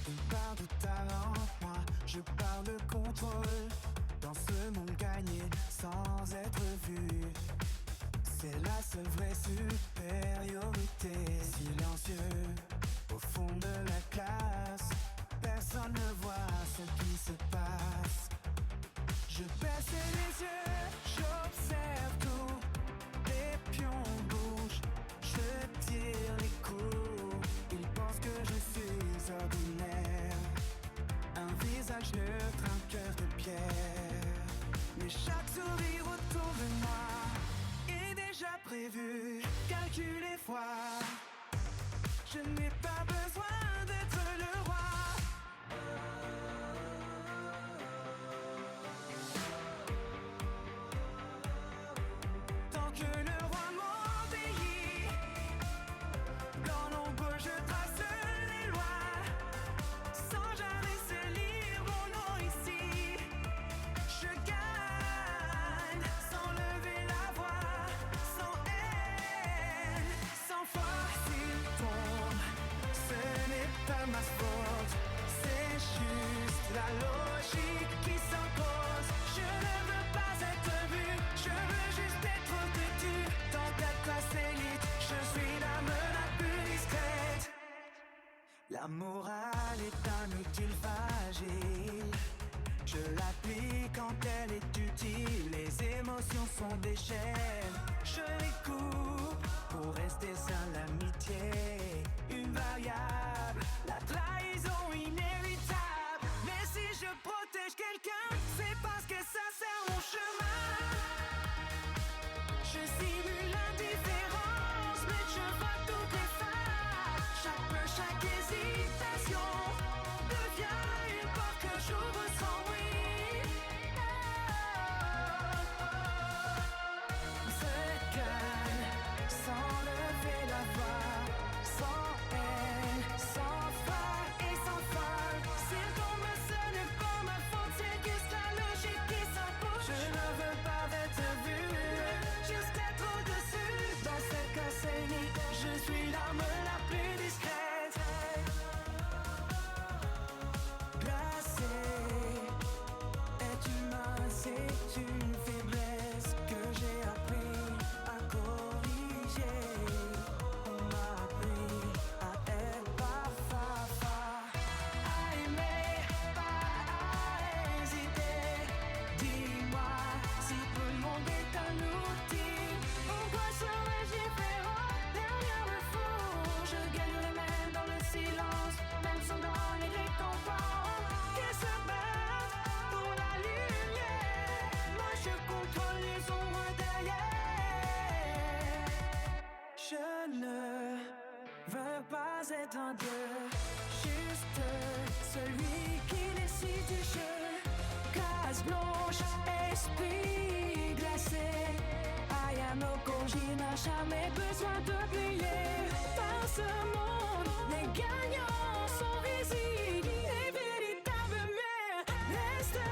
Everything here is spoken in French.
On parle de talent, moi je parle de contrôle. Dans ce monde gagné sans être vu, c'est la seule vraie supériorité. Silencieux, au fond de la classe, personne ne voit ce qui se passe. Je baisse les yeux, j'observe tout. Les pions bougent, je tire les coups. Ils pensent que je suis ordinaire, un visage neutre, un cœur de pierre. Mais chaque sourire autour de moi est déjà prévu, calculé fois. Je n'ai pas besoin d'être le roi. Tant que le roi m'obéit, dans l'ombre je trace les lois, sans jamais se lire mon nom ici. Je gagne sans lever la voix, sans haine, sans foi. S'il tombe, ce n'est pas ma faute, c'est juste la logique qui s'impose. Je ne veux pas être vu, je veux juste être têtu. Dans ta classe élite, je suis l'âme la plus discrète. La morale est un outil fragile, je l'applique quand elle est utile. Les émotions sont des chaînes, je les coupe pour rester sain. L'amitié, une variable, la trahison inévitable. Mais si je protège quelqu'un, c'est parce que ça sert mon chemin. Je simule l'indifférence, mais je vois toutes les failles. Chaque peur, chaque hésitation devient une porte que j'ouvre sans bruit. Se gagne sans lever la voix, sans haine, sans faille et sans folle. S'il tombe, ce n'est pas ma faute, c'est juste la logique qui s'impose. Je ne veux pas être vu, juste être au-dessus. Dans cette classe élite, je suis l'âme la plus discrète. Glacé, être humain, c'est une faiblesse que j'ai appris à corriger. On m'a appris à être parfois, à aimer, pas à hésiter. Dis-moi si tout le monde est un outil, pourquoi serais-je différent derrière le four? Je gagne les mains dans le silence, même sans dans les récompenses. Qui se battent pour la lumière, moi je contrôle les ombres derrière. Je ne veux pas être un dieu, juste celui qui décide du jeu. Case blanche, esprit glacé. I am no congé, n'a jamais besoin de briller. Dans ce monde, les gagnants sont visibles. Les véritables mères restent